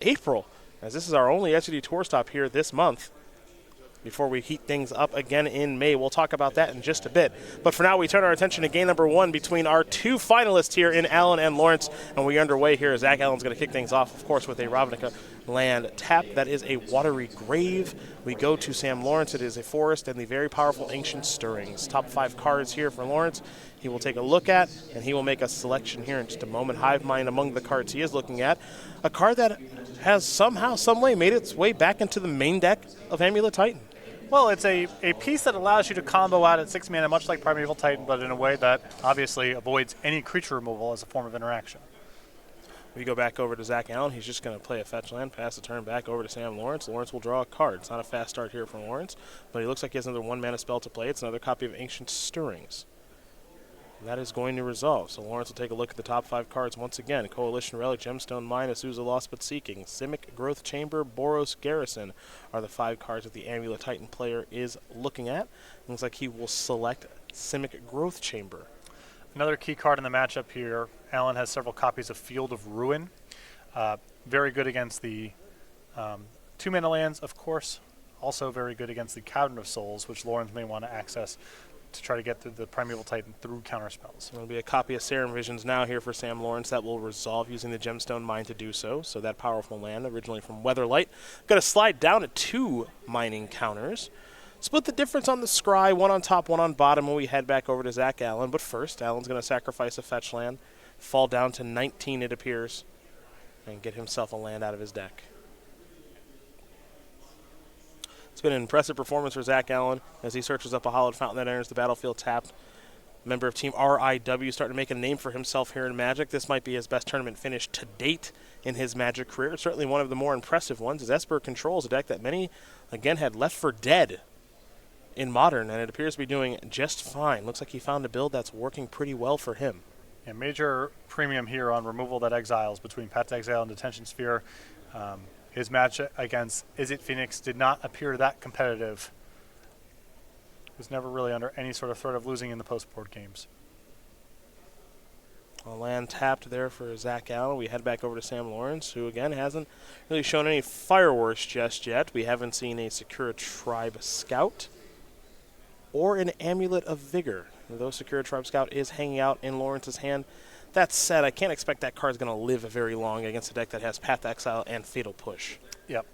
April, as this is our only SCG Tour stop here this month before we heat things up again in May. We'll talk about that in just a bit. But for now, we turn our attention to game number one between our two finalists here in Allen and Lawrence. And we underway here. Zach Allen's going to kick things off, of course, with a Ravnica land tap. That is a watery grave. We go to Sam Lawrence. It is a forest and the very powerful ancient stirrings. Top 5 cards here for Lawrence. He will take a look at, and he will make a selection here in just a moment. Hive Mind among the cards he is looking at. A card that has somehow, someway made its way back into the main deck of Amulet Titan. Well, it's a piece that allows you to combo out at 6 mana, much like Primeval Titan, but in a way that obviously avoids any creature removal as a form of interaction. We go back over to Zach Allen. He's just going to play a fetch land, pass the turn back over to Sam Lawrence. Lawrence will draw a card. It's not a fast start here for Lawrence, but he looks like he has another 1-mana spell to play. It's another copy of Ancient Stirrings. That is going to resolve. So Lawrence will take a look at the top 5 cards once again. Coalition Relic, Gemstone Mine, Azusa Lost But Seeking, Simic Growth Chamber, Boros Garrison are the 5 cards that the Amulet Titan player is looking at. Looks like he will select Simic Growth Chamber. Another key card in the matchup here, Allen has several copies of Field of Ruin. Very good against the 2-mana lands, of course. Also very good against the Cabinet of Souls, which Lawrence may want to access to try to get through the Primeval Titan through counterspells. There will be a copy of Serum Visions now here for Sam Lawrence that will resolve using the Gemstone Mine to do so. So that powerful land, originally from Weatherlight, going to slide down to 2 mining counters. Split the difference on the scry, 1 on top, 1 on bottom when we head back over to Zach Allen. But first, Allen's going to sacrifice a fetch land, fall down to 19 it appears, and get himself a land out of his deck. It's been an impressive performance for Zach Allen as he searches up a hollowed fountain that enters the battlefield tapped. Member of Team RIW starting to make a name for himself here in Magic. This might be his best tournament finish to date in his Magic career. Certainly one of the more impressive ones, as Esper controls a deck that many, again, had left for dead in Modern, and it appears to be doing just fine. Looks like he found a build that's working pretty well for him. A major premium here on removal that exiles between Path to Exile and Detention Sphere. His match against Izzet Phoenix did not appear that competitive. Was never really under any sort of threat of losing in the post-board games. A land tapped there for Zach Allen. We head back over to Sam Lawrence, who again hasn't really shown any fireworks just yet. We haven't seen a Sakura Tribe Scout or an Amulet of Vigor. Though Sakura Tribe Scout is hanging out in Lawrence's hand. That said, I can't expect that card's going to live very long against a deck that has Path to Exile and Fatal Push. Yep.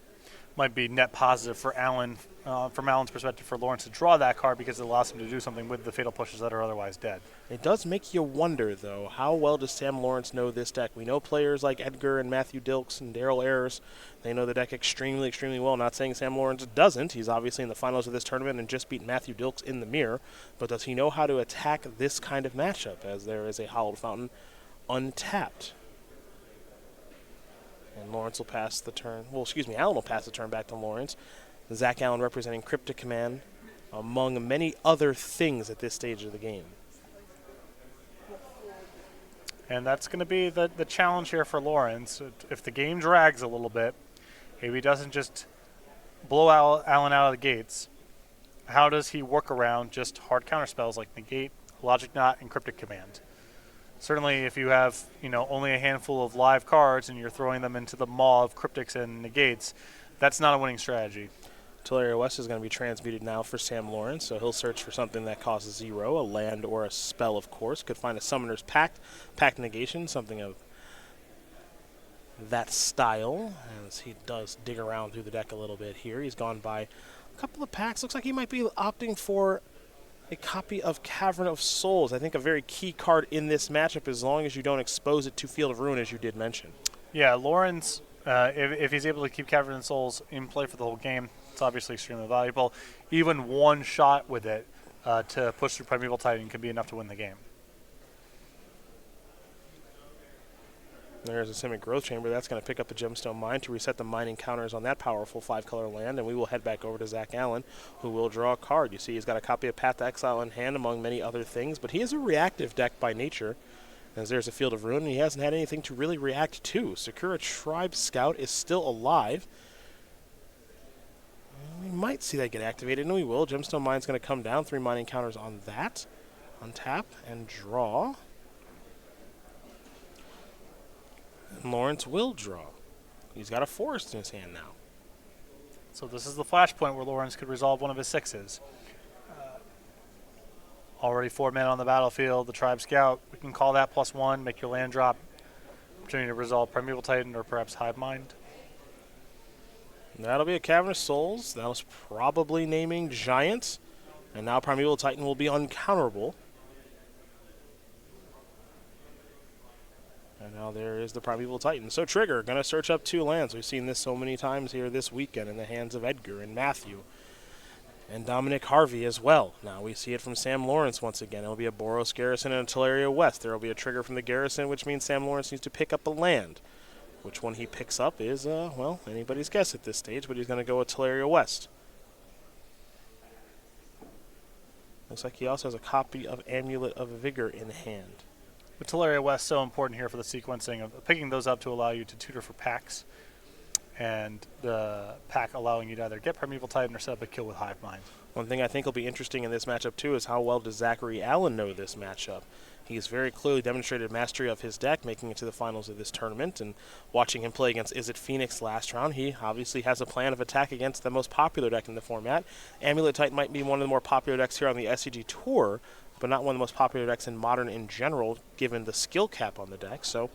Might be net positive for Allen, from Allen's perspective, for Lawrence to draw that card because it allows him to do something with the Fatal Pushes that are otherwise dead. It does make you wonder, though, how well does Sam Lawrence know this deck? We know players like Edgar and Matthew Dilks and Daryl Ayers. They know the deck extremely, extremely well. Not saying Sam Lawrence doesn't. He's obviously in the finals of this tournament and just beat Matthew Dilks in the mirror. But does he know how to attack this kind of matchup, as there is a Hallowed Fountain untapped? And Lawrence will pass the turn. Well, excuse me, Allen will pass the turn back to Lawrence. Zach Allen representing Cryptic Command, among many other things at this stage of the game. And that's going to be the challenge here for Lawrence. If the game drags a little bit, if he doesn't just blow Allen out of the gates, how does he work around just hard counterspells like Negate, Logic Knot, and Cryptic Command? Certainly, if you have only a handful of live cards and you're throwing them into the maw of Cryptics and Negates, that's not a winning strategy. Teleria West is going to be transmuted now for Sam Lawrence, so he'll search for something that costs 0, a land or a spell, of course. Could find a Summoner's Pact, Pact Negation, something of that style, as he does dig around through the deck a little bit here. He's gone by a couple of packs. Looks like he might be opting for a copy of Cavern of Souls. I think a very key card in this matchup, as long as you don't expose it to Field of Ruin, as you did mention. Yeah, Lawrence, if he's able to keep Cavern of Souls in play for the whole game, it's obviously extremely valuable. Even one shot with it to push through Primeval Titan can be enough to win the game. There's a Simic Growth Chamber. That's going to pick up a Gemstone Mine to reset the mining counters on that powerful 5-color land, and we will head back over to Zach Allen, who will draw a card. You see he's got a copy of Path to Exile in hand, among many other things, but he is a reactive deck by nature, as there's a Field of Ruin, and he hasn't had anything to really react to. Sakura Tribe Scout is still alive. We might see that get activated, and we will. Gemstone Mine's going to come down, 3 mining counters on that. Untap and draw. And Lawrence will draw. He's got a forest in his hand now. So this is the flashpoint where Lawrence could resolve one of his 6s. Already 4 men on the battlefield. The Tribe Scout, we can call that +1, make your land drop. Opportunity to resolve Primeval Titan or perhaps Hive Mind. That'll be a Cavernous Souls. That was probably naming Giants. And now Primeval Titan will be uncounterable. And now there is the Primeval Titan. So Trigger, going to search up 2 lands. We've seen this so many times here this weekend in the hands of Edgar and Matthew. And Dominic Harvey as well. Now we see it from Sam Lawrence once again. It'll be a Boros Garrison and a Teleria West. There will be a trigger from the Garrison, which means Sam Lawrence needs to pick up a land. Which one he picks up is, well, anybody's guess at this stage, but he's going to go with Teleria West. Looks like he also has a copy of Amulet of Vigor in hand. The Teleria West so important here for the sequencing of picking those up to allow you to tutor for packs. And the pack allowing you to either get Primeval Titan or set up a kill with Hive Mind. One thing I think will be interesting in this matchup, too, is how well does Zachary Allen know this matchup. He's very clearly demonstrated mastery of his deck, making it to the finals of this tournament, and watching him play against Is It Phoenix last round, he obviously has a plan of attack against the most popular deck in the format. Amulet Titan might be one of the more popular decks here on the SCG Tour, but not one of the most popular decks in Modern in general, given the skill cap on the deck. So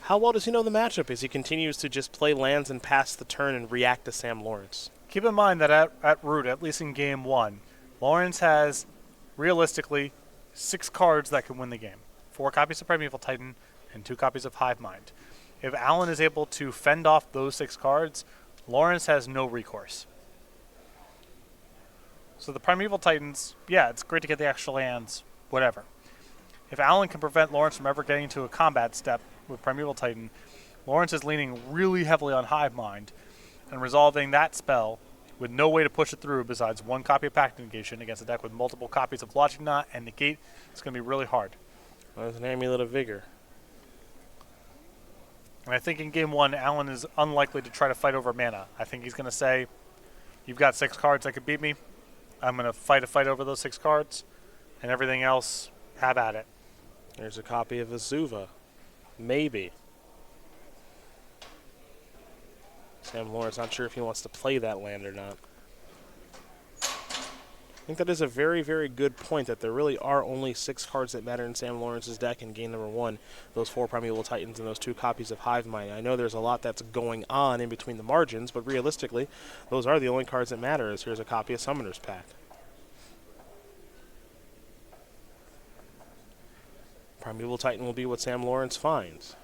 how well does he know the matchup as he continues to just play lands and pass the turn and react to Sam Lawrence? Keep in mind that at root, at least in game 1, Lawrence has, realistically, 6 cards that can win the game. 4 copies of Primeval Titan and 2 copies of Hive Mind. If Allen is able to fend off those 6 cards, Lawrence has no recourse. So the Primeval Titans, yeah, it's great to get the extra lands, whatever. If Allen can prevent Lawrence from ever getting to a combat step with Primeval Titan, Lawrence is leaning really heavily on Hive Mind and resolving that spell with no way to push it through besides 1 copy of Pact Negation against a deck with multiple copies of Logic Knot and Negate. It's going to be really hard. Well, there's an Amulet of Vigor. And I think in game 1, Allen is unlikely to try to fight over mana. I think he's going to say, you've got 6 cards that could beat me. I'm going to fight a fight over those 6 cards, and everything else, have at it. There's a copy of Azuva. Maybe. Sam Lawrence not sure if he wants to play that land or not. I think that is a very, very good point that there really are only 6 cards that matter in Sam Lawrence's deck in game number 1. Those 4 Primeval Titans and those 2 copies of Hive Mind. I know there's a lot that's going on in between the margins, but realistically, those are the only cards that matter. As here's a copy of Summoner's Pact. Primeval Titan will be what Sam Lawrence finds.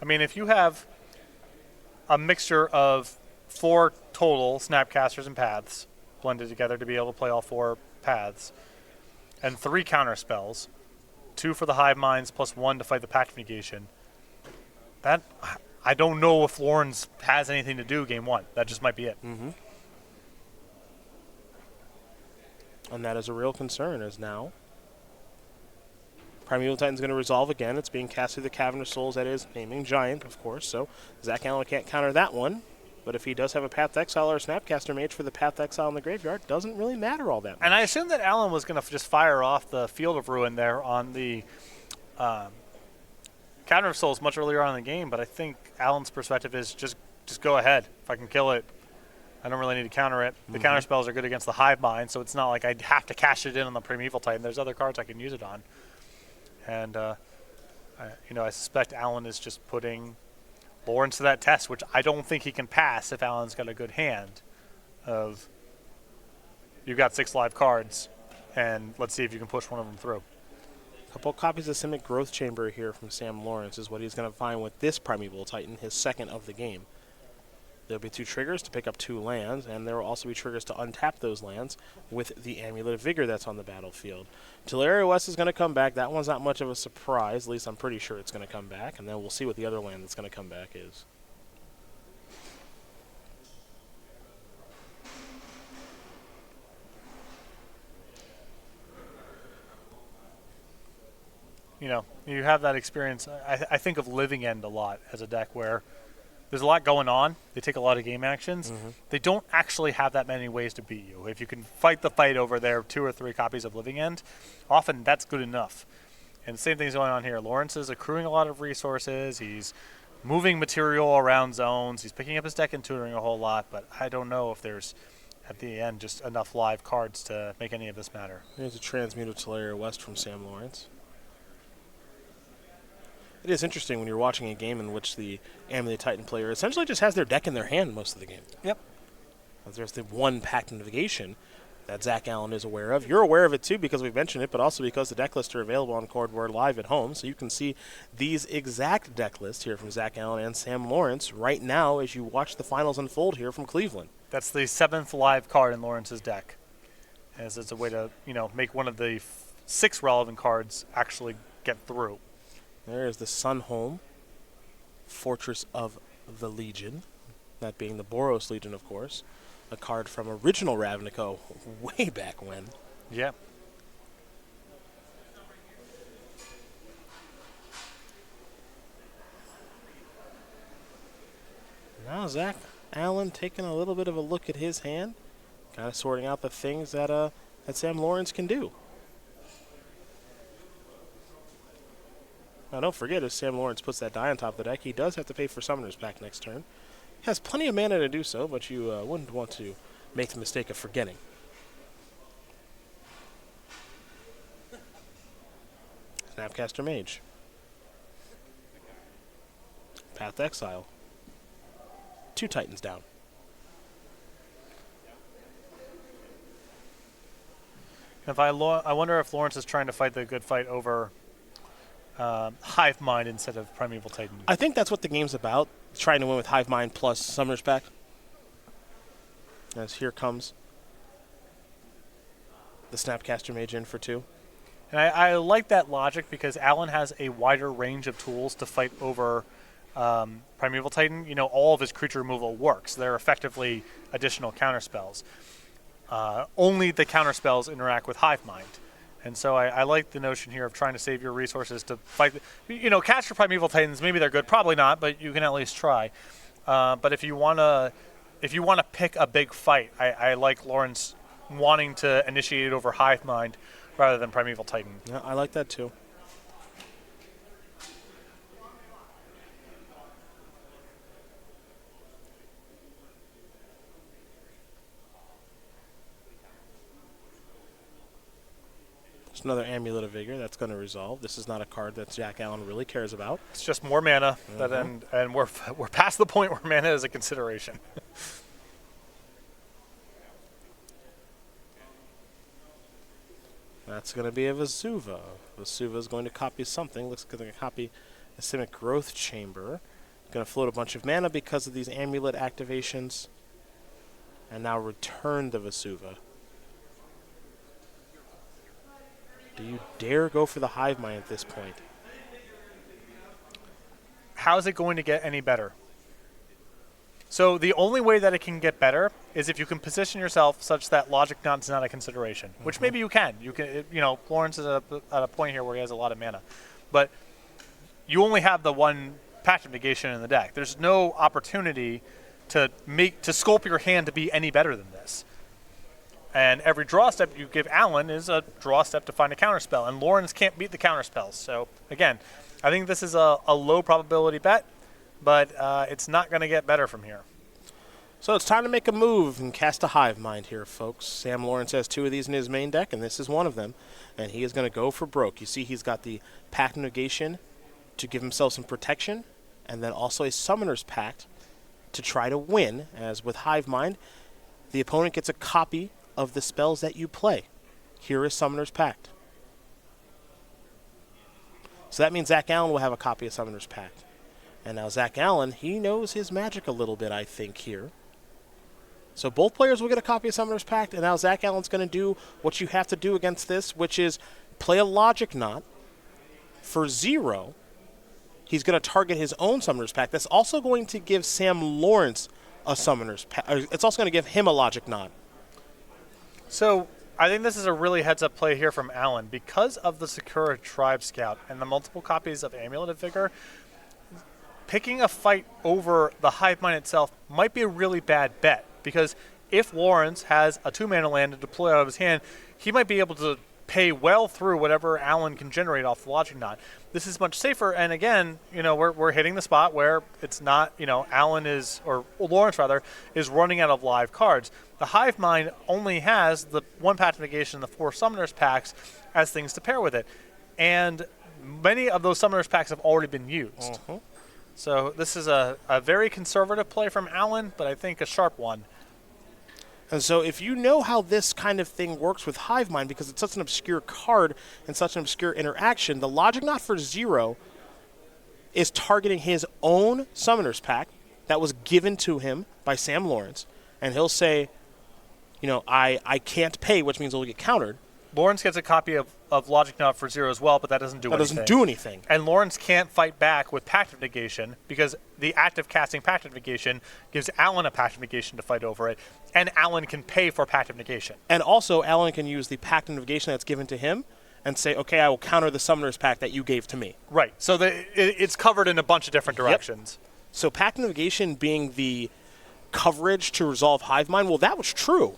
I mean, if you have a mixture of 4 total Snapcasters and Paths blended together to be able to play all 4 paths, and 3 counter spells, 2 for the Hive Minds plus 1 to fight the Pact Negation, that, I don't know if Lawrence has anything to do game 1. That just might be it. Mm-hmm. And that is a real concern, as now Primeval Titan's going to resolve again. It's being cast through the Cavernous Souls, that is, naming Giant, of course, so Zach Allen can't counter that one. But if he does have a Path Exile or a Snapcaster Mage for the Path Exile in the graveyard, doesn't really matter all that much. And I assume that Allen was going to just fire off the Field of Ruin there on the Counter of Souls much earlier on in the game, but I think Allen's perspective is just go ahead. If I can kill it, I don't really need to counter it. The counter spells are good against the Hive Mind, so it's not like I'd have to cash it in on the Primeval Titan. There's other cards I can use it on. And, I suspect Allen is just putting Lawrence to that test, which I don't think he can pass if Allen's got a good hand of, you've got 6 live cards, and let's see if you can push one of them through. A couple copies of Simic Growth Chamber here from Sam Lawrence is what he's going to find with this Primeval Titan, his 2nd of the game. There'll be 2 triggers to pick up 2 lands, and there will also be triggers to untap those lands with the Amulet of Vigor that's on the battlefield. Teleria West is going to come back. That one's not much of a surprise. At least I'm pretty sure it's going to come back, and then we'll see what the other land that's going to come back is. You have that experience. I think of Living End a lot as a deck where there's a lot going on. They take a lot of game actions. They don't actually have that many ways to beat you. If you can fight the fight over there, 2 or 3 copies of Living End, often that's good enough. And the same thing's going on here. Lawrence is accruing a lot of resources. He's moving material around zones. He's picking up his deck and tutoring a whole lot, but I don't know if there's, at the end, just enough live cards to make any of this matter. There's a Transmuted Talaria West from Sam Lawrence. It is interesting when you're watching a game in which the Amulet Titan player essentially just has their deck in their hand most of the game. Yep. There's the one packed navigation that Zach Allen is aware of. You're aware of it too because we've mentioned it, but also because the deck lists are available on Cordware live at home, so you can see these exact deck lists here from Zach Allen and Sam Lawrence right now as you watch the finals unfold here from Cleveland. That's the 7th live card in Lawrence's deck, as it's a way to make one of the 6 relevant cards actually get through. There is the Sunholm, Fortress of the Legion, that being the Boros Legion, of course. A card from original Ravnica way back when. Yeah. Now Zach Allen taking a little bit of a look at his hand, kind of sorting out the things that Sam Lawrence can do. Now don't forget, if Sam Lawrence puts that die on top of the deck, he does have to pay for Summoner's Pact next turn. He has plenty of mana to do so, but you wouldn't want to make the mistake of forgetting. Snapcaster Mage. Path to Exile. 2 Titans down. I wonder if Lawrence is trying to fight the good fight over Hive Mind instead of Primeval Titan. I think that's what the game's about, trying to win with Hive Mind plus Summoner's Pact. As here comes the Snapcaster Mage in for 2. And I like that logic because Allen has a wider range of tools to fight over Primeval Titan. All of his creature removal works. They're effectively additional counterspells. Only the counterspells interact with Hive Mind. And so I like the notion here of trying to save your resources to fight. Catch your Primeval Titans, maybe they're good. Probably not, but you can at least try. But if you want to pick a big fight, I like Lawrence wanting to initiate it over Hive Mind rather than Primeval Titan. Yeah, I like that too. There's another Amulet of Vigor that's going to resolve. This is not a card that Jack Allen really cares about. It's just more mana, and we're past the point where mana is a consideration. That's going to be a Vesuva. Vesuva is going to copy something. Looks like it's going to copy a Simic Growth Chamber. Going to float a bunch of mana because of these amulet activations. And now return the Vesuva. Do you dare go for the Hive Mind at this point? How is it going to get any better? So the only way that it can get better is if you can position yourself such that Logic Knot is not a consideration, which maybe you can. Lawrence is at a point here where he has a lot of mana. But you only have the one Pact of Negation in the deck. There's no opportunity to sculpt your hand to be any better than this. And every draw step you give Allen is a draw step to find a counterspell. And Lawrence can't beat the counterspells. So, again, I think this is a low probability bet, but it's not going to get better from here. So it's time to make a move and cast a Hive Mind here, folks. Sam Lawrence has 2 of these in his main deck, and this is one of them. And he is going to go for broke. You see he's got the Pact of Negation to give himself some protection, and then also a Summoner's Pact to try to win. As with Hive Mind, the opponent gets a copy of the spells that you play. Here is Summoner's Pact. So that means Zach Allen will have a copy of Summoner's Pact. And now Zach Allen, he knows his magic a little bit, I think, here. So both players will get a copy of Summoner's Pact, and now Zach Allen's going to do what you have to do against this, which is play a Logic Knot for 0. He's going to target his own Summoner's Pact. That's also going to give Sam Lawrence a Summoner's Pact. It's also going to give him a Logic Knot. So I think this is a really heads-up play here from Allen. Because of the Sakura Tribe Scout and the multiple copies of Amulet of Vigor, picking a fight over the Hive Mind itself might be a really bad bet. Because if Lawrence has a 2-mana land to deploy out of his hand, he might be able to pay well through whatever Allen can generate off the Logic Knot. this is much safer. And again, we're hitting the spot where it's not, Alan is, or Lawrence rather, is running out of live cards. The Hive Mind only has the 1 Pact of Negation and the 4 Summoners packs as things to pair with it. And many of those Summoners packs have already been used. So this is a very conservative play from Alan, but I think a sharp one. And so if you know how this kind of thing works with Hive Mind, because it's such an obscure card and such an obscure interaction, the Logic Knot for 0 is targeting his own Summoners pack that was given to him by Sam Lawrence. And he'll say, I can't pay, which means it'll get countered. Lawrence gets a copy of Logic Knot for 0 as well, but that doesn't do anything. That doesn't do anything. And Lawrence can't fight back with Pact of Negation because the act of casting Pact of Negation gives Alan a Pact of Negation to fight over it, and Alan can pay for Pact of Negation. And also, Alan can use the Pact of Negation that's given to him and say, okay, I will counter the Summoner's Pact that you gave to me. Right. So it's covered in a bunch of different directions. Yep. So Pact of Negation being the coverage to resolve Hive Mind, well, that was true.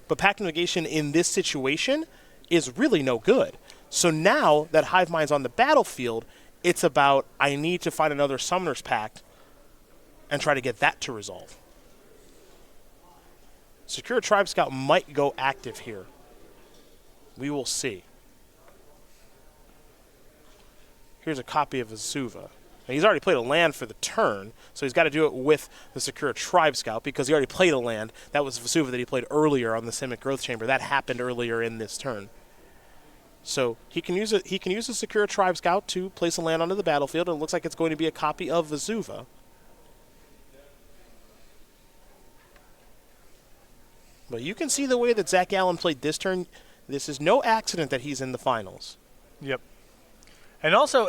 But Pact of Negation in this situation is really no good. So now that Hive Mind's on the battlefield, it's about, I need to find another Summoner's Pact and try to get that to resolve. Secure Tribe Scout might go active here. We will see. Here's a copy of Azuva. Now, he's already played a land for the turn, so he's got to do it with the Secure Tribe Scout because he already played a land. That was Vesuva that he played earlier on the Simic Growth Chamber. That happened earlier in this turn. So he can use it. He can use the Secure Tribe Scout to place a land onto the battlefield, and it looks like it's going to be a copy of Vesuva. But you can see the way that Zach Allen played this turn. This is no accident that he's in the finals. Yep. And also,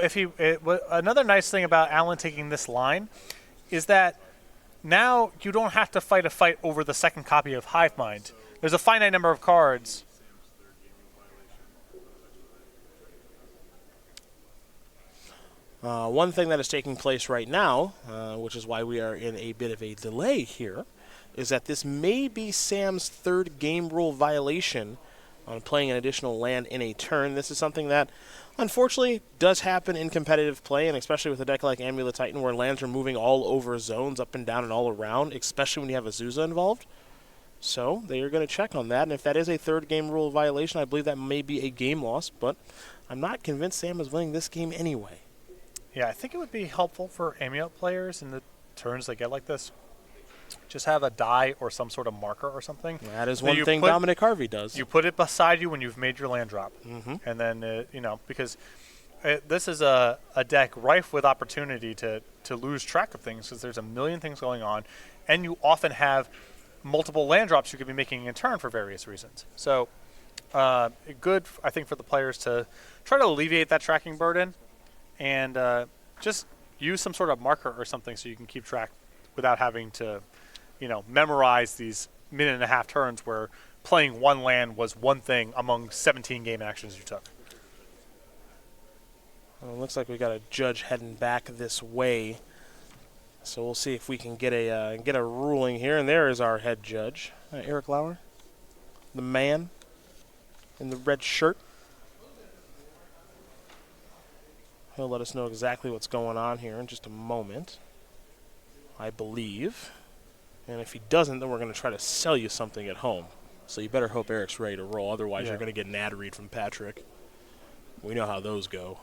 another nice thing about Allen taking this line is that now you don't have to fight a fight over the second copy of Hive Mind. There's a finite number of cards. One thing that is taking place right now, which is why we are in a bit of a delay here, is that this may be Sam's 3rd game rule violation on playing an additional land in a turn. This is something that, unfortunately, does happen in competitive play, and especially with a deck like Amulet Titan, where lands are moving all over zones, up and down and all around, especially when you have Azusa involved. So they are going to check on that, and if that is a 3rd game rule violation, I believe that may be a game loss, but I'm not convinced Sam is winning this game anyway. Yeah, I think it would be helpful for Amulet players in the turns they get like this. Just have a die or some sort of marker or something. That is one thing Dominic Harvey does. You put it beside you when you've made your land drop. And then, because this is a deck rife with opportunity to lose track of things because there's a million things going on. And you often have multiple land drops you could be making in turn for various reasons. So good, I think, for the players to try to alleviate that tracking burden and just use some sort of marker or something so you can keep track without having to memorize these minute and a half turns where playing one land was one thing among 17 game actions you took. Well, it looks like we got a judge heading back this way, so we'll see if we can get a ruling here. And there is our head judge, Eric Lauer, the man in the red shirt. He'll let us know exactly what's going on here in just a moment, I believe. And if he doesn't, then we're going to try to sell you something at home. So you better hope Eric's ready to roll. Otherwise, you're going to get an ad read from Patrick. We know how those go.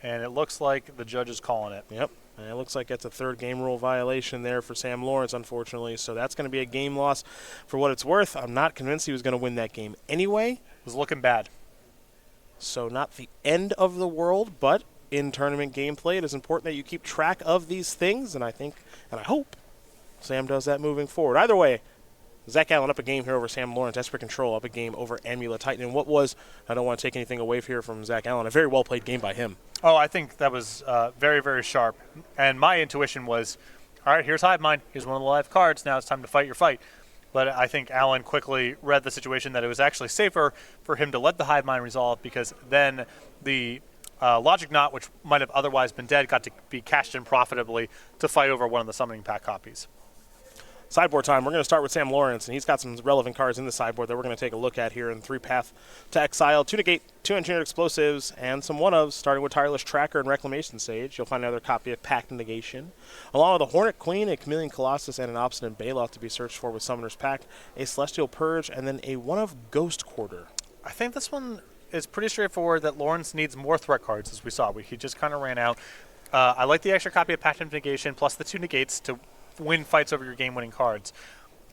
And it looks like the judge is calling it. Yep. And it looks like that's a 3rd game rule violation there for Sam Lawrence, unfortunately. So that's going to be a game loss for what it's worth. I'm not convinced he was going to win that game anyway. It was looking bad. So not the end of the world, but in tournament gameplay, it is important that you keep track of these things. And I think, and I hope, Sam does that moving forward. Either way, Zach Allen up a game here over Sam Lawrence. Esper Control up a game over Amulet Titan. And what was, I don't want to take anything away here from Zach Allen, a very well-played game by him. Oh, I think that was very, very sharp. And my intuition was, all right, here's Hive Mind. Here's one of the live cards. Now it's time to fight your fight. But I think Allen quickly read the situation that it was actually safer for him to let the Hive Mind resolve because then the Logic Knot, which might have otherwise been dead, got to be cashed in profitably to fight over one of the Summoning Pack copies. Sideboard time. We're going to start with Sam Lawrence, and he's got some relevant cards in the sideboard that we're going to take a look at here in 3 Path to Exile, 2 Negate, 2 Engineered Explosives, and some one-ofs, starting with Tireless Tracker and Reclamation Sage. You'll find another copy of Pact Negation, along with a Hornet Queen, a Chameleon Colossus, and an Obstinate Baloth to be searched for with Summoner's Pact, a Celestial Purge, and then a one-of Ghost Quarter. I think this one is pretty straightforward that Lawrence needs more threat cards, as we saw. He just kind of ran out. I like the extra copy of Pact of Negation plus the 2 Negates to win fights over your game-winning cards.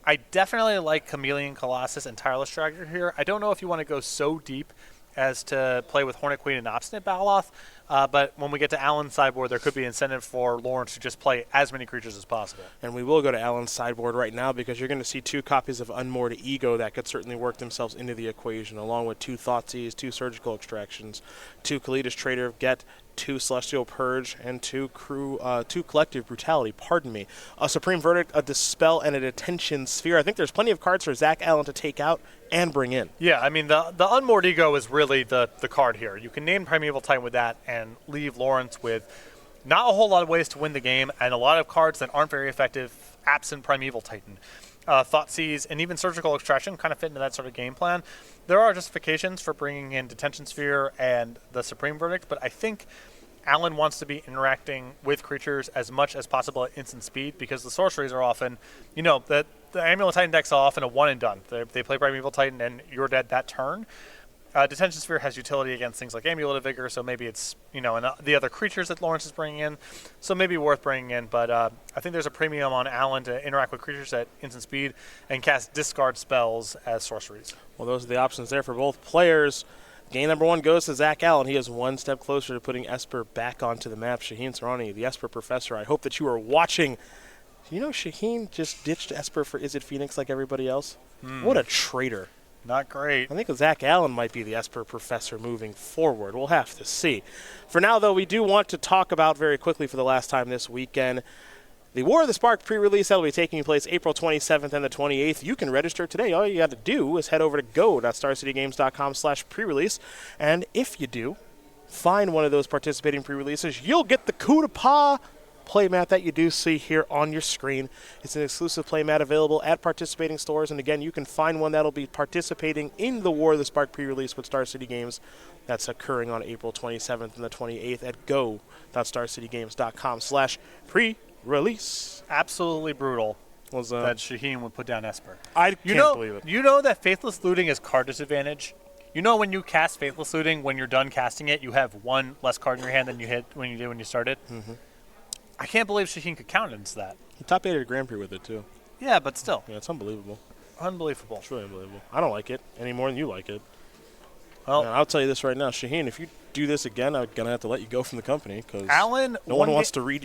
I definitely like Chameleon Colossus and Tireless Tracker here. I don't know if you want to go so deep as to play with Hornet Queen and Obstinate Baloth, but when we get to Alan's sideboard, there could be incentive for Lawrence to just play as many creatures as possible. And we will go to Alan's sideboard right now because you're going to see 2 copies of Unmoored Ego that could certainly work themselves into the equation, along with 2 Thoughtseizes, 2 Surgical Extractions, 2 Kalida's Trader of Get, 2 Celestial Purge, and 2 Collective Brutality, pardon me. A Supreme Verdict, a Dispel, and a Detention Sphere. I think there's plenty of cards for Zach Allen to take out and bring in. Yeah, I mean, the Unmoored Ego is really the card here. You can name Primeval Titan with that and leave Lawrence with not a whole lot of ways to win the game and a lot of cards that aren't very effective absent Primeval Titan. Thoughtseize and even Surgical Extraction kind of fit into that sort of game plan. There are justifications for bringing in Detention Sphere and the Supreme Verdict, but I think Alan wants to be interacting with creatures as much as possible at instant speed because the sorceries are often, the Amulet Titan decks are often a one and done. They play Primeval Titan and you're dead that turn. Detention Sphere has utility against things like Amulet of Vigor, so maybe it's, and the other creatures that Lawrence is bringing in, so maybe worth bringing in. But I think there's a premium on Alan to interact with creatures at instant speed and cast discard spells as sorceries. Well, those are the options there for both players. Game number 1 goes to Zach Allen. He is one step closer to putting Esper back onto the map. Shaheen Sarani, the Esper Professor, I hope that you are watching. Shaheen just ditched Esper for Izzet Phoenix like everybody else? What a traitor. Not great. I think Zach Allen might be the Esper Professor moving forward. We'll have to see. For now, though, we do want to talk about very quickly for the last time this weekend the War of the Spark pre-release that will be taking place April 27th and the 28th. You can register today. All you got to do is head over to go.starcitygames.com/pre-release. And if you do find one of those participating pre-releases, you'll get the coup de pas playmat that you do see here on your screen. It's an exclusive playmat available at participating stores. And again, you can find one that'll be participating in the War of the Spark pre-release with Star City Games. That's occurring on April 27th and the 28th at go.starcitygames.com/pre-release. Absolutely brutal Was that Shaheen would put down Esper. I can't believe it. You know that Faithless Looting is card disadvantage? You know when you cast Faithless Looting, when you're done casting it, you have one less card in your hand than you did when you started? Mm-hmm. I can't believe Shaheen could countenance that. He top 8 at a Grand Prix with it, too. Yeah, but still. Yeah, it's unbelievable. Unbelievable. It's really unbelievable. I don't like it any more than you like it. Well, and I'll tell you this right now, Shaheen, if you do this again, I'm going to have to let you go from the company because no one wants to read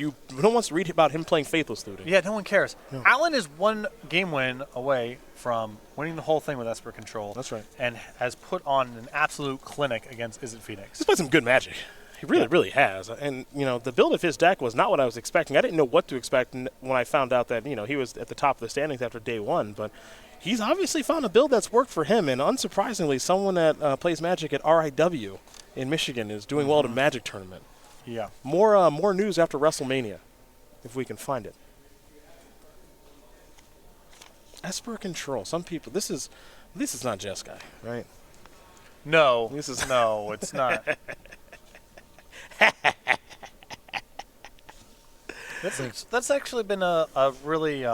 about him playing Faithless Looting. Yeah, no one cares. No. Alan is one game win away from winning the whole thing with Esper Control. That's right. And has put on an absolute clinic against Izzet Phoenix. He's played some good Magic. He really has. And, the build of his deck was not what I was expecting. I didn't know what to expect when I found out that, he was at the top of the standings after day 1. But he's obviously found a build that's worked for him. And unsurprisingly, someone that plays Magic at RIW in Michigan is doing well at a Magic tournament. Yeah. More news after WrestleMania, if we can find it. Esper Control. Some people, this is not Jeskai, right? No. No, it's not. That's actually been a really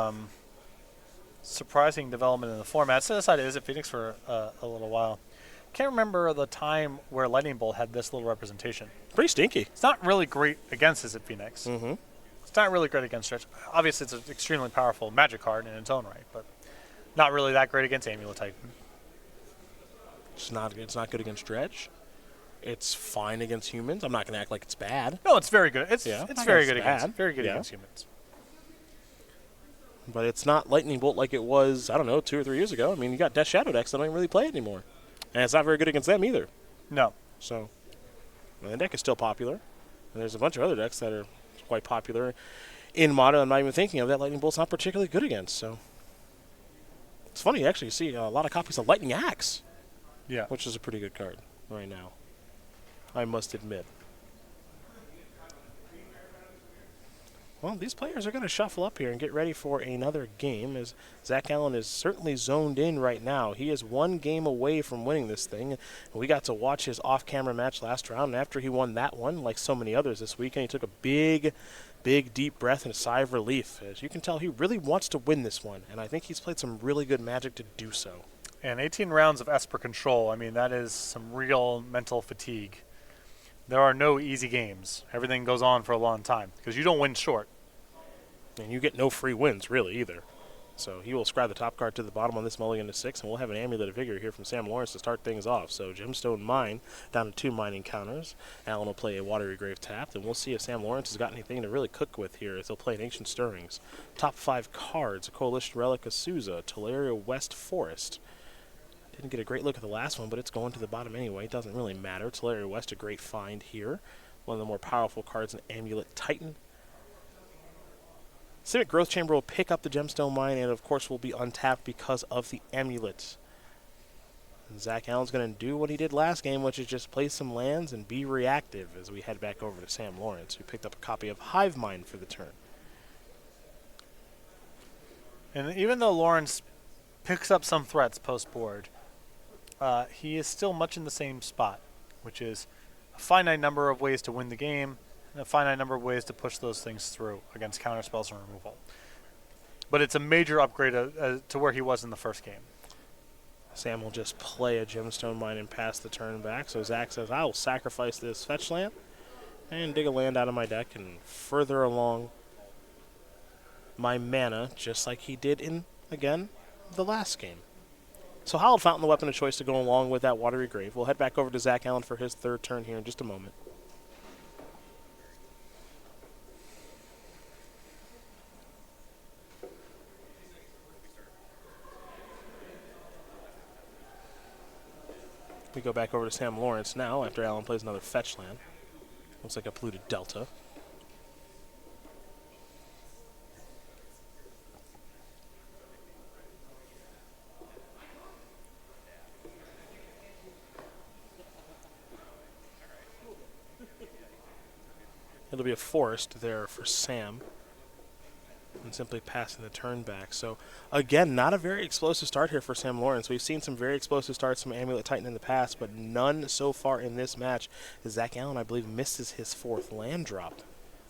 surprising development in the format. Set aside Izzet Phoenix for a little while. Can't remember the time where Lightning Bolt had this little representation. Pretty stinky. It's not really great against Izzet Phoenix. Mm-hmm. It's not really great against Stretch. Obviously, it's an extremely powerful Magic card in its own right, but not really that great against Amulet Titan. It's not good against Dredge. It's fine against humans. I'm not going to act like it's bad. No, it's very good. It's very good against humans. But it's not Lightning Bolt like it was, 2 or 3 years ago. I mean, you got Death Shadow decks that don't even really play it anymore. And it's not very good against them either. No. So, the deck is still popular. And there's a bunch of other decks that are quite popular in Modern. I'm not even thinking of that Lightning Bolt's not particularly good against. So, it's funny, actually, you see a lot of copies of Lightning Axe. Yeah. Which is a pretty good card right now, I must admit. Well, these players are going to shuffle up here and get ready for another game, as Zach Allen is certainly zoned in right now. He is one game away from winning this thing. We got to watch his off-camera match last round, and after he won that one, like so many others this weekend, he took a big deep breath and a sigh of relief. As you can tell, he really wants to win this one, and I think he's played some really good Magic to do so. And 18 rounds of Esper control, I mean, that is some real mental fatigue. There are no easy games. Everything goes on for a long time because you don't win short. And you get no free wins, really, either. So he will scribe the top card to the bottom on this mulligan to 6, and we'll have an Amulet of Vigor here from Sam Lawrence to start things off. So Gemstone Mine down to 2 mining counters. Allen will play a Watery Grave tapped, and we'll see if Sam Lawrence has got anything to really cook with here as he'll play an Ancient Stirrings. Top 5 cards, a Coalition Relic of Souza, Teleria West Forest. Didn't get a great look at the last one, but it's going to the bottom anyway. It doesn't really matter. Teleria West, a great find here. One of the more powerful cards in Amulet Titan. Civic Growth Chamber will pick up the Gemstone Mine and, of course, will be untapped because of the Amulet. And Zach Allen's going to do what he did last game, which is just play some lands and be reactive as we head back over to Sam Lawrence, who picked up a copy of Hive Mind for the turn. And even though Lawrence picks up some threats post-board, he is still much in the same spot, which is a finite number of ways to win the game and a finite number of ways to push those things through against counterspells and removal. But it's a major upgrade to where he was in the first game. Sam will just play a Gemstone Mine and pass the turn back. So Zach says, I will sacrifice this fetch land and dig a land out of my deck and further along my mana, just like he did in, again, the last game. So Hallowed Fountain, the weapon of choice to go along with that Watery Grave. We'll head back over to Zach Allen for his third turn here in just a moment. We go back over to Sam Lawrence now after Allen plays another fetch land. Looks like a polluted Delta. It'll be a forest there for Sam. And simply passing the turn back. So, again, not a very explosive start here for Sam Lawrence. We've seen some very explosive starts from Amulet Titan in the past, but none so far in this match. Zach Allen, I believe, misses his 4th land drop.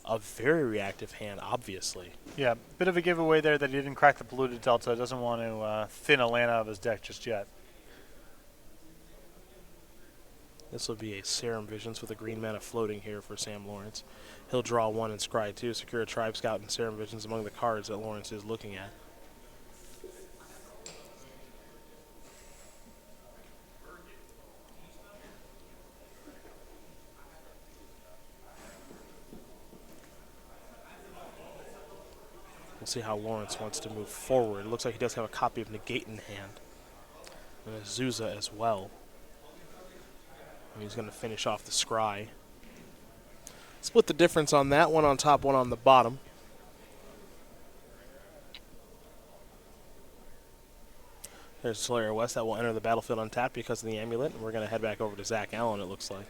A very reactive hand, obviously. Yeah, bit of a giveaway there that he didn't crack the polluted Delta. Doesn't want to thin a land out of his deck just yet. This will be a Serum Visions with a green mana floating here for Sam Lawrence. He'll draw 1 and scry 2, secure a Tribe Scout and Serum Visions among the cards that Lawrence is looking at. We'll see how Lawrence wants to move forward. It looks like he does have a copy of Negate in hand. And a Zuza as well. And he's going to finish off the scry. Split the difference on that, one on top, one on the bottom. There's Teleria West that will enter the battlefield untapped because of the Amulet. And we're going to head back over to Zach Allen, it looks like.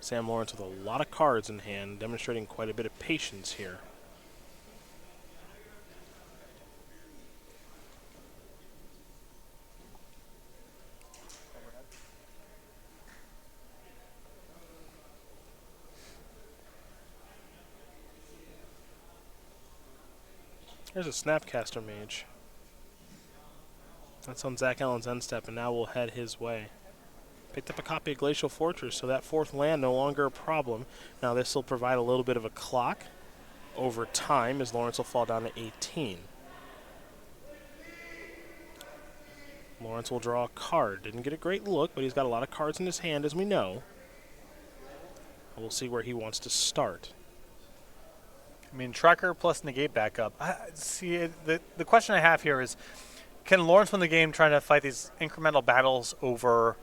Sam Lawrence with a lot of cards in hand, demonstrating quite a bit of patience here. There's a Snapcaster Mage. That's on Zach Allen's end step, and now we'll head his way. Picked up a copy of Glacial Fortress, so that 4th land no longer a problem. Now this will provide a little bit of a clock over time as Lawrence will fall down to 18. Lawrence will draw a card. Didn't get a great look, but he's got a lot of cards in his hand, as we know. We'll see where he wants to start. I mean, Tracker plus Negate backup. The question I have here is, can Lawrence win the game trying to fight these incremental battles over,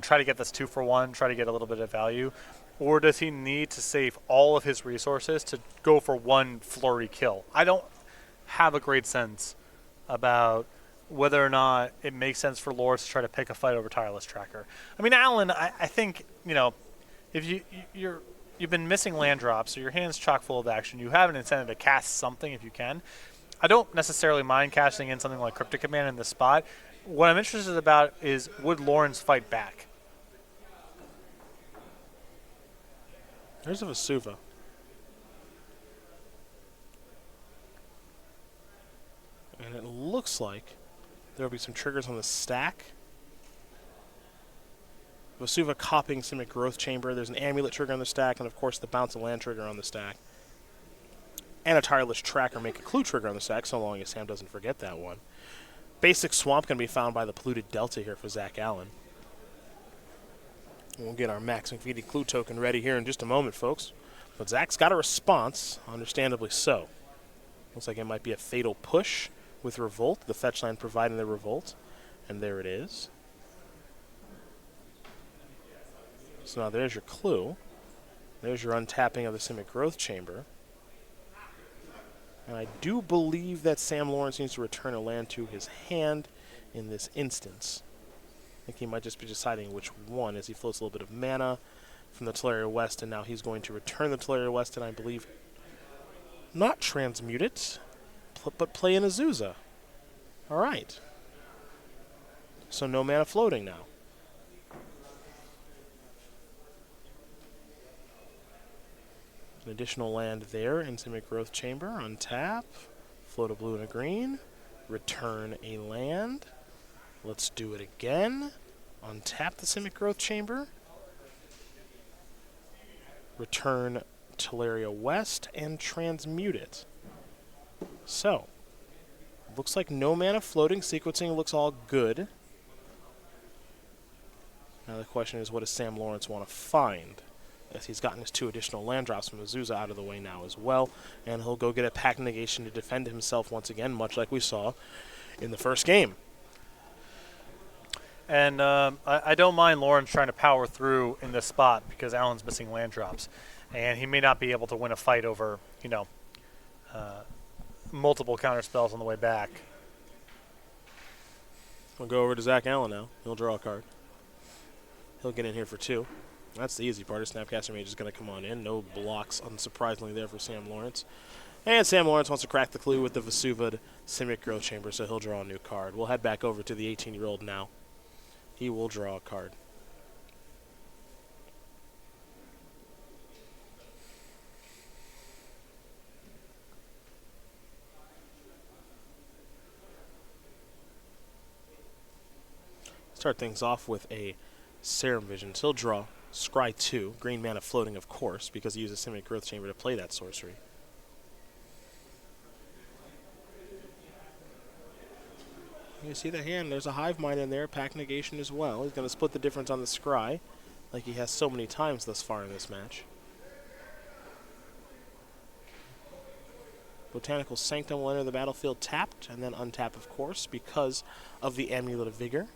try to get this 2-for-1, try to get a little bit of value? Or does he need to save all of his resources to go for one flurry kill? I don't have a great sense about whether or not it makes sense for Lawrence to try to pick a fight over Tireless Tracker. I mean, Allen, I think, you've been missing land drops, so your hand's chock full of action. You have an incentive to cast something if you can. I don't necessarily mind casting in something like Cryptic Command in this spot. What I'm interested about is, would Lawrence fight back? There's a Vesuva. And it looks like there will be some triggers on the stack. Vesuva copying Simic Growth Chamber. There's an Amulet trigger on the stack, and of course the Bounce of Land trigger on the stack. And a Tireless Tracker make a clue trigger on the stack, so long as Sam doesn't forget that one. Basic Swamp can be found by the Polluted Delta here for Zach Allen. We'll get our Max McVitie clue token ready here in just a moment, folks. But Zach's got a response, understandably so. Looks like it might be a Fatal Push with Revolt, the fetch line providing the Revolt. And there it is. So now there's your clue. There's your untapping of the Simic Growth Chamber. And I do believe that Sam Lawrence needs to return a land to his hand in this instance. I think he might just be deciding which one as he floats a little bit of mana from the Tolaria West, and now he's going to return the Tolaria West and I believe not transmute it, but play in Azusa. All right. So no mana floating now. An additional land there in Simic Growth Chamber. Untap, float a blue and a green, return a land. Let's do it again. Untap the Simic Growth Chamber, return Tolaria West, and transmute it. So, looks like no mana floating. Sequencing looks all good. Now the question is, what does Sam Lawrence want to find? As he's gotten his 2 additional land drops from Azusa out of the way now as well, and he'll go get a Pact Negation to defend himself once again, much like we saw in the first game. And I don't mind Lawrence trying to power through in this spot because Allen's missing land drops, and he may not be able to win a fight over, multiple counter spells on the way back. We'll go over to Zach Allen now. He'll draw a card. He'll get in here for 2. That's the easy part. A Snapcaster Mage is going to come on in. No blocks, unsurprisingly, there for Sam Lawrence. And Sam Lawrence wants to crack the clue with the Vesuva Simic Growth Chamber, so he'll draw a new card. We'll head back over to the 18-year-old now. He will draw a card. Start things off with a Serum Vision. He'll draw Scry 2, green mana floating, of course, because he uses Simic Growth Chamber to play that sorcery. You see the hand, there's a Hive Mind in there, Pact Negation as well. He's going to split the difference on the Scry, like he has so many times thus far in this match. Botanical Sanctum will enter the battlefield tapped, and then untap, of course, because of the Amulet of Vigor.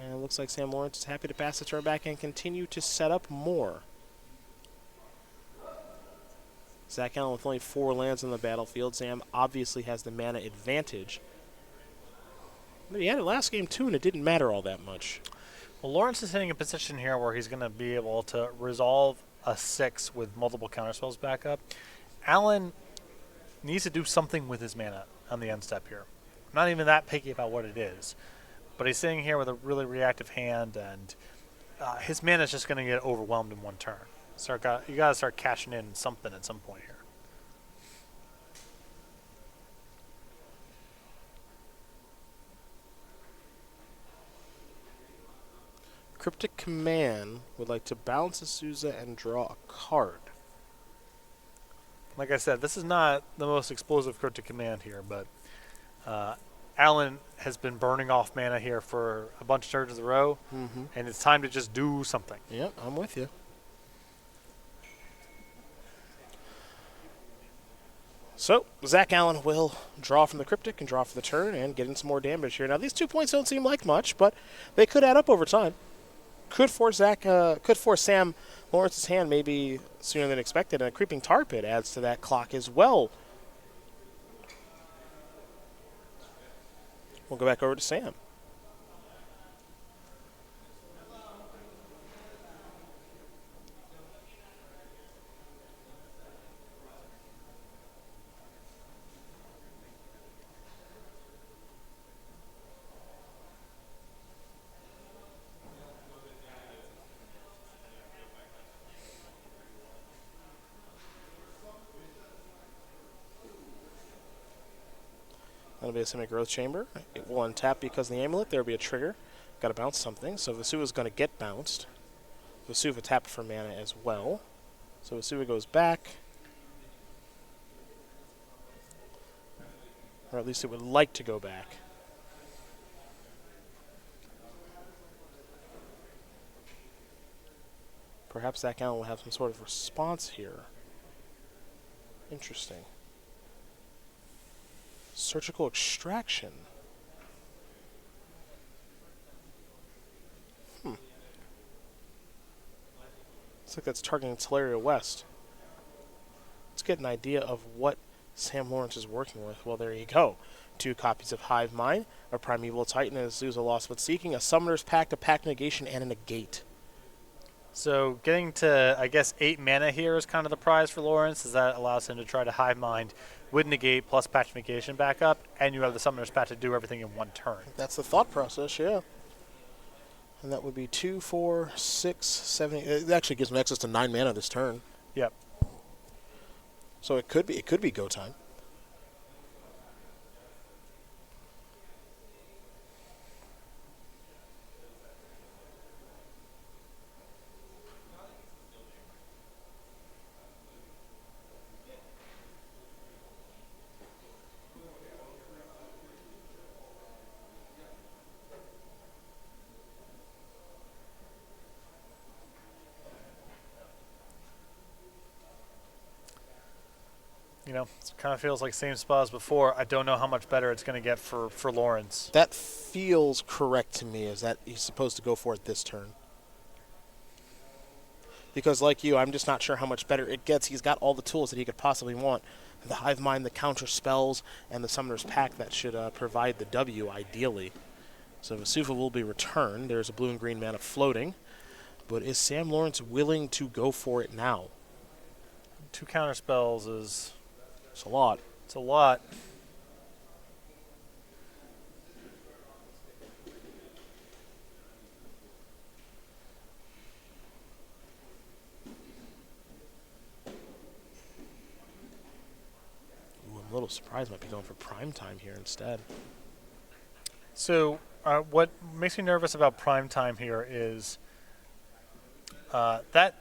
And it looks like Sam Lawrence is happy to pass the turn back and continue to set up more. Zach Allen with only 4 lands on the battlefield. Sam obviously has the mana advantage. But he had it last game too, and it didn't matter all that much. Well, Lawrence is hitting a position here where he's going to be able to resolve a 6 with multiple counterspells back up. Allen needs to do something with his mana on the end step here. I'm not even that picky about what it is. But he's sitting here with a really reactive hand, and his mana is just going to get overwhelmed in one turn. So you got to start cashing in something at some point here. Cryptic Command would like to bounce Azusa and draw a card. Like I said, this is not the most explosive Cryptic Command here, but Allen has been burning off mana here for a bunch of turns in a row, and it's time to just do something. Yep, I'm with you. So, Zach Allen will draw from the Cryptic and draw for the turn and get in some more damage here. Now, these 2 points don't seem like much, but they could add up over time. Could force Sam Lawrence's hand maybe sooner than expected, and a Creeping Tar Pit adds to that clock as well. We'll go back over to Sam. That'll be a Semi-Growth Chamber. It will untap because of the amulet. There will be a trigger. Got to bounce something. So Vesuva's going to get bounced. Vesuva tapped for mana as well. So Vesuva goes back. Or at least it would like to go back. Perhaps Zach Allen will have some sort of response here. Interesting. Surgical extraction. Looks like that's targeting Teleria West. Let's get an idea of what Sam Lawrence is working with. Well, there you go. 2 copies of Hive Mind, a Primeval Titan, and Azusa Lost But Seeking, a Summoner's Pact, a Pact Negation, and a Negate. So getting to, I guess, 8 mana here is kind of the prize for Lawrence, as that allows him to try to Hive Mind with Negate plus Pact Negation back up, and you have the Summoner's Pact to do everything in 1 turn. That's the thought process, yeah. And that would be 2, 4, 6, 7. It actually gives him access to 9 mana this turn. Yep. So it could be go time. You know, it kind of feels like same spot as before. I don't know how much better it's going to get for Lawrence. That feels correct to me, is that he's supposed to go for it this turn. Because like you, I'm just not sure how much better it gets. He's got all the tools that he could possibly want. The Hive Mind, the counter spells, and the Summoner's Pact that should provide the W, ideally. So Vesuva will be returned. There's a blue and green mana floating. But is Sam Lawrence willing to go for it now? 2 counter spells is... It's a lot. It's a lot. Ooh, I'm a little surprised might be going for prime time here instead. So what makes me nervous about prime time here is that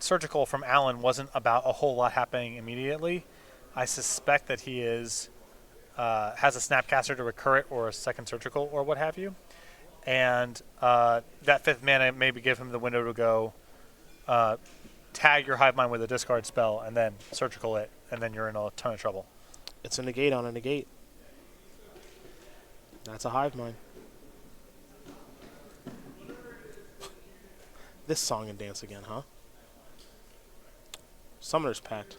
surgical from Allen wasn't about a whole lot happening immediately. I suspect that he has a Snapcaster to recur it or a second surgical or what have you. And that 5th mana maybe give him the window to go tag your Hive Mind with a discard spell and then surgical it, and then you're in a ton of trouble. It's a negate on a negate. That's a Hive Mind. This song and dance again, huh? Summoner's Pact.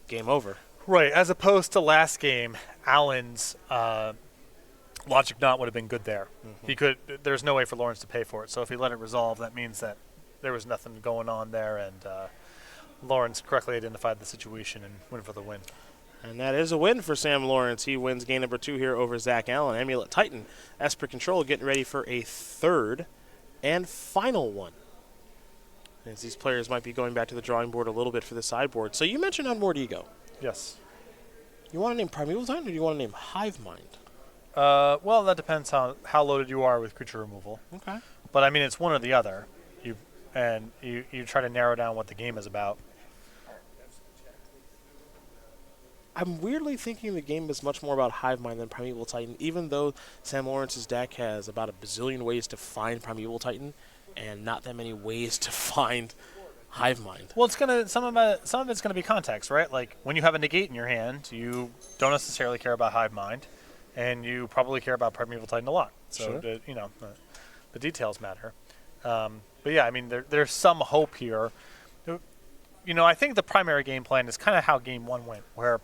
Game over. Right, as opposed to last game, Allen's Logic Knot would have been good there. Mm-hmm. There's no way for Lawrence to pay for it, so if he let it resolve, that means that there was nothing going on there, and Lawrence correctly identified the situation and went for the win. And that is a win for Sam Lawrence. He wins game number 2 here over Zach Allen. Amulet Titan, Esper Control, getting ready for a 3rd and final one. As these players might be going back to the drawing board a little bit for the sideboard. So you mentioned Unmordigo. Yes. You want to name Primeval Titan or do you want to name Hive Mind? Well, that depends how loaded you are with creature removal. Okay. But, I mean, it's one or the other. You try to narrow down what the game is about. I'm weirdly thinking the game is much more about Hive Mind than Primeval Titan, even though Sam Lawrence's deck has about a bazillion ways to find Primeval Titan and not that many ways to find Hive Mind. Well, some of it's gonna be context, right? Like when you have a negate in your hand, you don't necessarily care about Hive Mind, and you probably care about Primeval Titan a lot. So sure. The details matter. But yeah, I mean there's some hope here. I think the primary game plan is kind of how game 1 went, where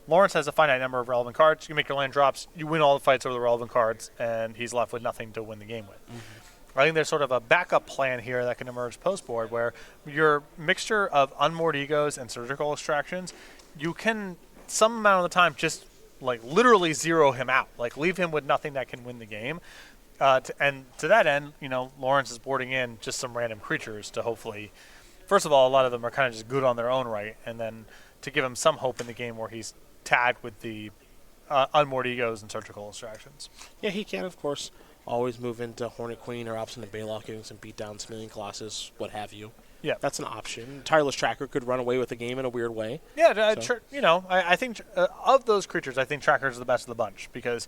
Lawrence has a finite number of relevant cards. You make your land drops, you win all the fights over the relevant cards, and he's left with nothing to win the game with. Mm-hmm. I think there's sort of a backup plan here that can emerge post-board where your mixture of unmoored egos and surgical extractions, you can, some amount of the time, just like literally zero him out. Like leave him with nothing that can win the game. And to that end, Lawrence is boarding in just some random creatures to hopefully, first of all, a lot of them are kind of just good on their own right, and then to give him some hope in the game where he's tagged with the unmoored egos and surgical distractions. Yeah, he can, of course, always move into Hornet Queen or Obstinate Baylock, getting some beatdowns, Million Colossus, what have you. Yeah. That's an option. Tireless Tracker could run away with the game in a weird way. Yeah, I think of those creatures, I think Tracker's the best of the bunch, because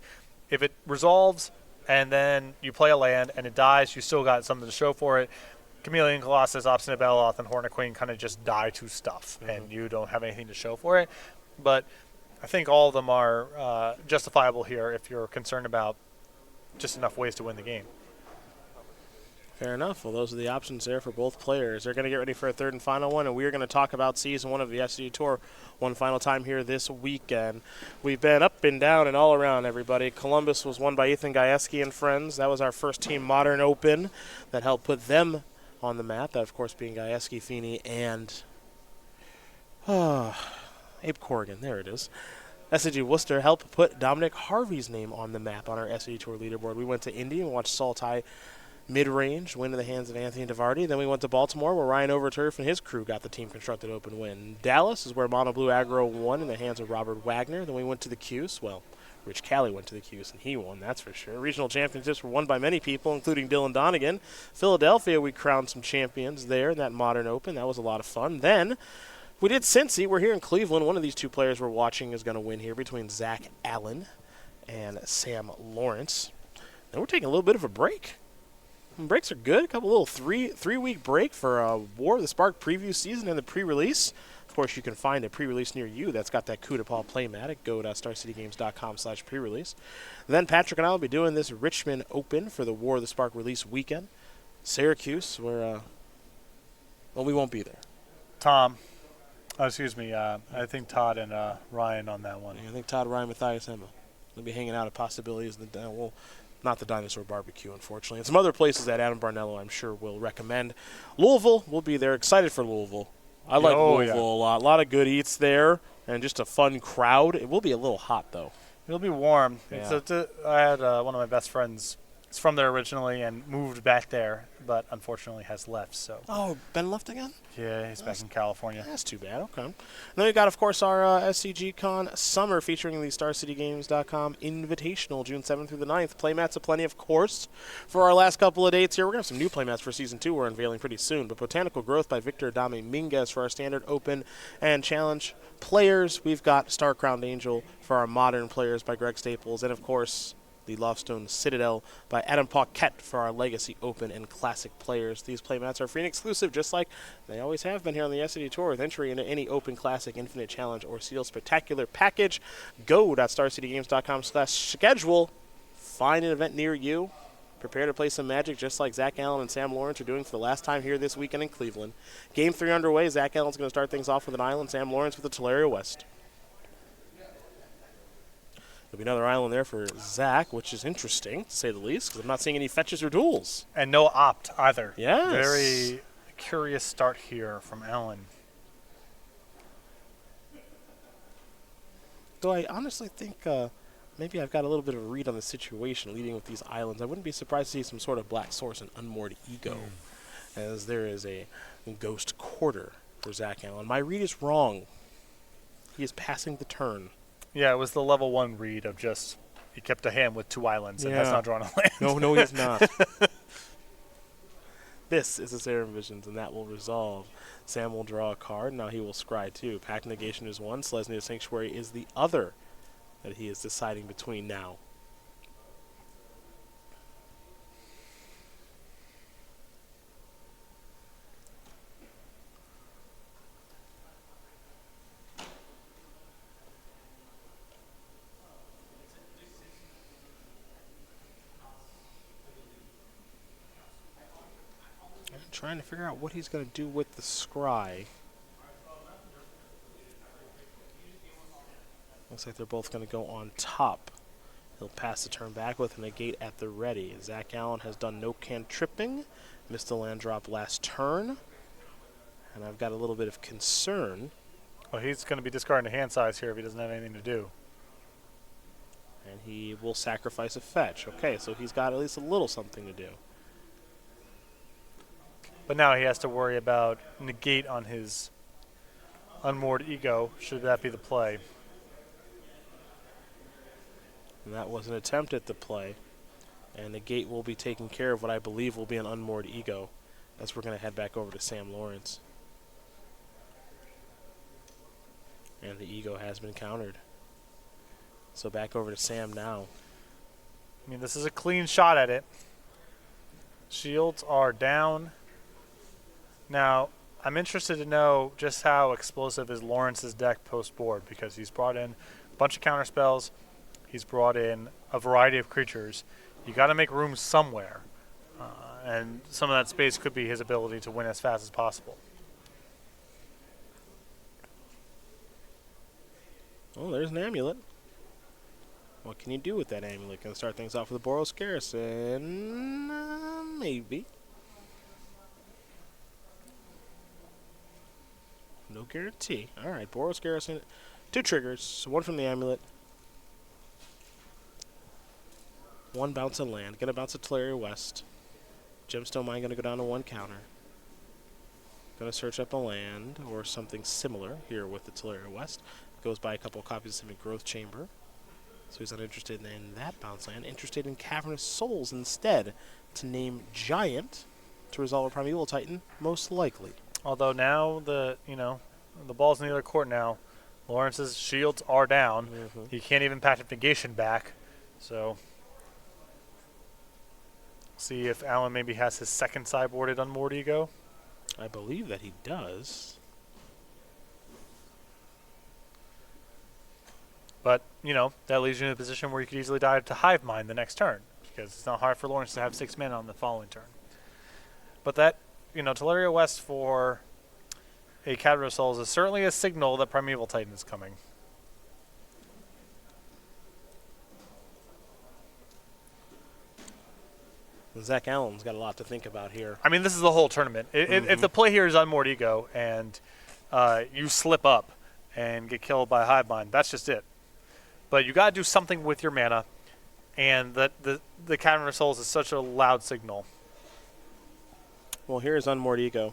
if it resolves and then you play a land and it dies, you still got something to show for it. Chameleon, Colossus, Obstinate Beloth, and Hornet Queen kind of just die to stuff, and you don't have anything to show for it. But I think all of them are justifiable here if you're concerned about just enough ways to win the game. Fair enough. Well, those are the options there for both players. They're going to get ready for a third and final one, and we are going to talk about Season 1 of the SCG Tour one final time here this weekend. We've been up and down and all around, everybody. Columbus was won by Ethan Gajewski and friends. That was our first team Modern Open that helped put them on the map. That, of course, being Gajewski, Feeney, and Abe Corrigan. There it is. SCG Worcester helped put Dominic Harvey's name on the map on our SCG Tour leaderboard. We went to Indy and watched Saltai mid-range win in the hands of Anthony DeVardi. Then we went to Baltimore where Ryan Overturf and his crew got the Team Constructed Open win. Dallas is where Mono Blue Aggro won in the hands of Robert Wagner. Then we went to the Cuse. Well, Rich Cali went to the Cuse and he won, that's for sure. Regional championships were won by many people, including Dylan Donegan. Philadelphia, we crowned some champions there in that Modern Open. That was a lot of fun. Then we did Cincy. We're here in Cleveland. One of these two players we're watching is going to win here between Zach Allen and Sam Lawrence. Then we're taking a little bit of a break. Breaks are good. A couple little three-week break for War of the Spark preview season and the pre-release. Of course, you can find a pre-release near you that's got that Coup de Paul playmat at go.starcitygames.com/pre-release. Then Patrick and I will be doing this Richmond Open for the War of the Spark release weekend. Syracuse, where, we won't be there. I think Todd and Ryan on that one. Yeah, I think Todd, Ryan, Matthias, Emma. They'll be hanging out at Possibilities. Not the Dinosaur Barbecue, unfortunately. And some other places that Adam Barnello, I'm sure, will recommend. Louisville, we'll be there. Excited for Louisville. I like Louisville a lot. A lot of good eats there and just a fun crowd. It will be a little hot, though. It'll be warm. Yeah. I had one of my best friends. It's from there originally and moved back there, but unfortunately has left. So. Oh, Ben left again? Yeah, he's back in California. That's too bad. Okay. And then we got, of course, our SCG Con Summer featuring the StarCityGames.com Invitational, June 7th through the 9th. Playmats aplenty, of course, for our last couple of dates here. We're going to have some new playmats for Season 2 we're unveiling pretty soon. But Botanical Growth by Victor Adame Minguez for our Standard Open and Challenge players. We've got Star Crowned Angel for our Modern players by Greg Staples. And, of course, the Lofstone Citadel by Adam Paquette for our Legacy Open and Classic players. These playmats are free and exclusive, just like they always have been here on the SCG Tour, with entry into any Open, Classic, Infinite Challenge, or Seal Spectacular package. Go.starcitygames.com/schedule. Find an event near you. Prepare to play some Magic, just like Zach Allen and Sam Lawrence are doing for the last time here this weekend in Cleveland. Game 3 underway. Zach Allen's going to start things off with an island. Sam Lawrence with the Tularia West. There'll be another island there for Zach, which is interesting, to say the least, because I'm not seeing any fetches or duels. And no opt either. Yes. Very curious start here from Allen. Though I honestly think maybe I've got a little bit of a read on the situation leading with these islands. I wouldn't be surprised to see some sort of Black Source and Unmoored Ego, as there is a Ghost Quarter for Zach Allen. My read is wrong. He is passing the turn. Yeah, it was the level 1 read of just he kept a hand with 2 islands and has not drawn a land. No, he's not. This is the Serum Visions, and that will resolve. Sam will draw a card. Now he will scry 2. Pact Negation is 1. Selesnya Sanctuary is the other that he is deciding between now. Trying to figure out what he's going to do with the scry. Looks like they're both going to go on top. He'll pass the turn back with a negate at the ready. Zach Allen has done no cantripping. Missed the land drop last turn. And I've got a little bit of concern. Well, he's going to be discarding a hand size here if he doesn't have anything to do. And he will sacrifice a fetch. Okay, so he's got at least a little something to do. But now he has to worry about negate on his Unmoored Ego, should that be the play. And that was an attempt at the play. And the gate will be taking care of what I believe will be an unmoored ego as we're going to head back over to Sam Lawrence. And the ego has been countered. So back over to Sam now. I mean, this is a clean shot at it. Shields are down. Now, I'm interested to know just how explosive is Lawrence's deck post-board, because he's brought in a bunch of counter spells. He's brought in a variety of creatures. You got to make room somewhere, and some of that space could be his ability to win as fast as possible. Oh, there's an amulet. What can you do with that amulet? Going to start things off with a Boros Garrison? Maybe. No guarantee. All right, Boros Garrison. 2 triggers. So 1 from the amulet. 1 bounce and land. Going to bounce a Teleria West. Gemstone Mine going to go down to 1 counter. Going to search up a land or something similar here with the Teleria West. Goes by a couple of copies of Civic Growth Chamber. So he's not interested in that bounce land. Interested in Cavernous Souls instead to name Giant to resolve a Primeval Titan, most likely. Although now the ball's in the other court now. Lawrence's shields are down. He can't even patch up negation back. So see if Alan maybe has his second sideboarded Unmoored Ego. I believe that he does. But, that leaves you in a position where you could easily die to Hive Mind the next turn, because it's not hard for Lawrence to have 6 mana on the following turn. But that, Teleria West for a Cavernous Souls is certainly a signal that Primeval Titan is coming. Zach Allen's got a lot to think about here. I mean, this is the whole tournament. If the play here is Unmoored Ego and you slip up and get killed by Hive Mind, that's just it. But you got to do something with your mana, and the Cavernous Souls is such a loud signal. Well, here's Unmoored Ego.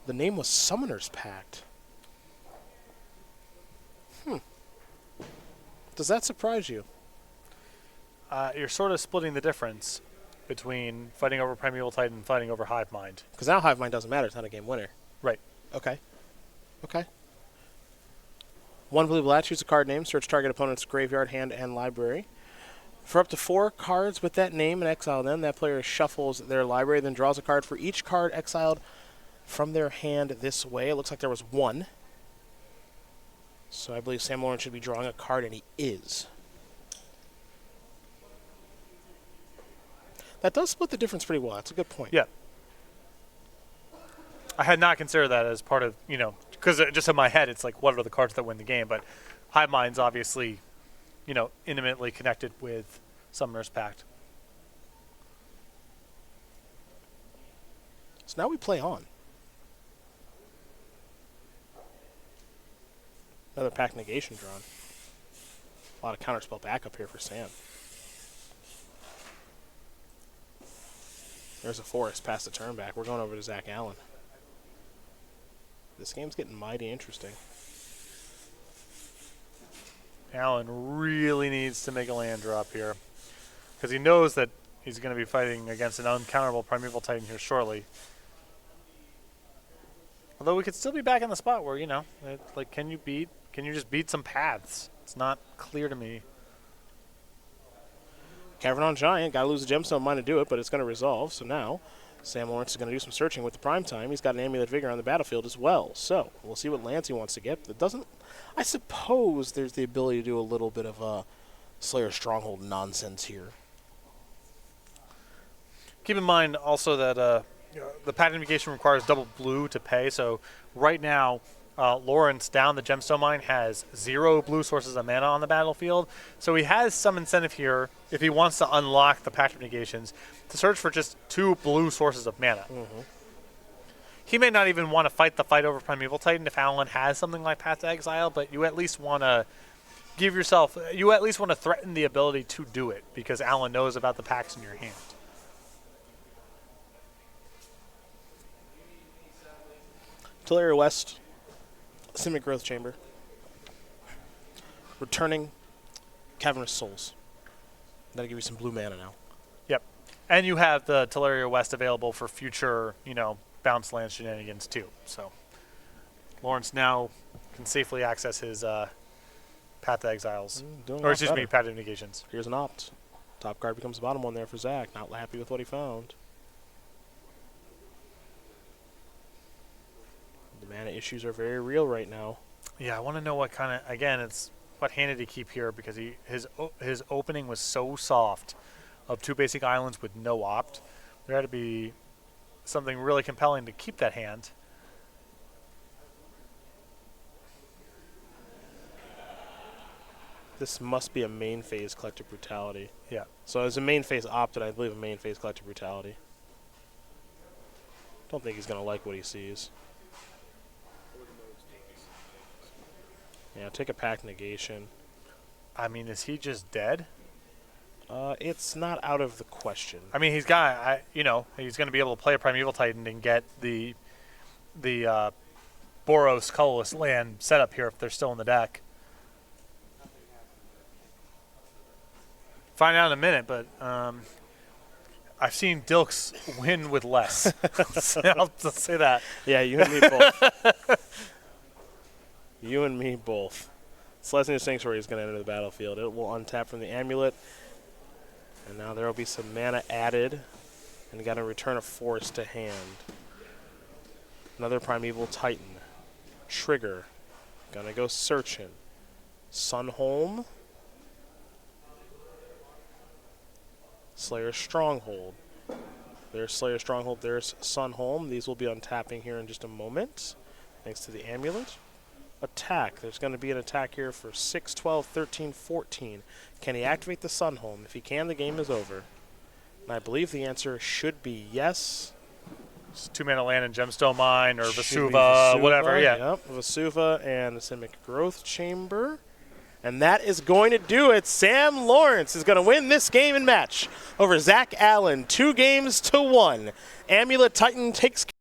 The name was Summoner's Pact. Does that surprise you? You're sort of splitting the difference between fighting over Primeval Titan and fighting over Hive Mind. Because now Hive Mind doesn't matter. It's not a game winner. Right. Okay. 1 blue black, choose a card name, search target opponent's graveyard, hand, and library. For up to 4 cards with that name and exile them, that player shuffles their library, then draws a card for each card exiled from their hand this way. It looks like there was 1. So I believe Sam Lawrence should be drawing a card, and he is. That does split the difference pretty well. That's a good point. Yeah. I had not considered that as part of, because just in my head, it's like, what are the cards that win the game? But Hive Mind's obviously, intimately connected with Summoner's Pact. So now we play on. Another Pact Negation drawn. A lot of counterspell backup here for Sam. There's a forest past the turn back. We're going over to Zach Allen. This game's getting mighty interesting. Allen really needs to make a land drop here, because he knows that he's going to be fighting against an uncounterable Primeval Titan here shortly. Although we could still be back in the spot where, can you just beat some paths? It's not clear to me. Cavern Giant, got to lose a Gemstone Mine to do it, but it's going to resolve. So now Sam Lawrence is going to do some searching with the Prime Time. He's got an Amulet Vigor on the battlefield as well. So we'll see what lands he wants to get. But I suppose there's the ability to do a little bit of a Slayer Stronghold nonsense here. Keep in mind also that the Pact Invocation requires double blue to pay. So right now, Lawrence down the Gemstone Mine has 0 blue sources of mana on the battlefield. So he has some incentive here, if he wants to unlock the Pact of Negations, to search for just 2 blue sources of mana. He may not even want to fight the fight over Primeval Titan if Alan has something like Path to Exile, but you at least want to threaten the ability to do it, because Alan knows about the packs in your hand. Teleria West, Simic Growth Chamber. Returning Cavernous Souls. That'll give you some blue mana now. Yep. And you have the Teleria West available for future, bounce land shenanigans too. So Lawrence now can safely access his Path to Exiles. Path to Negations. Here's an opt. Top card becomes the bottom one there for Zach. Not happy with what he found. The mana issues are very real right now. Yeah, I want to know what kind of, again, it's what hand did he keep here, because his opening was so soft of 2 basic islands with no opt. There had to be something really compelling to keep that hand. This must be a main phase Collective Brutality. Yeah. So as a main phase opted, I believe a main phase Collective Brutality. Don't think he's going to like what he sees. Yeah, take a Pact Negation. I mean, is he just dead? It's not out of the question. I mean, he's got, he's going to be able to play a Primeval Titan and get the Boros colorless land set up here if they're still in the deck. Find out in a minute, but I've seen Dilks win with less. I'll just say that. Yeah, you and me both. You and me both. Celestial Sanctuary is going to enter the battlefield. It will untap from the Amulet. And now there will be some mana added. And you got to return a forest to hand. Another Primeval Titan. Trigger. Gonna go searching. Sunholm. Slayer Stronghold. There's Slayer Stronghold. There's Sunholm. These will be untapping here in just a moment. Thanks to the Amulet. Attack. There's going to be an attack here for 6, 12, 13, 14. Can he activate the Sunholm? If he can, the game is over. And I believe the answer should be yes. It's 2 mana land and Gemstone Mine or Vesuva, whatever. Yeah. Yep, Vesuva and the Simic Growth Chamber. And that is going to do it. Sam Lawrence is going to win this game and match over Zach Allen, 2 games to 1. Amulet Titan takes care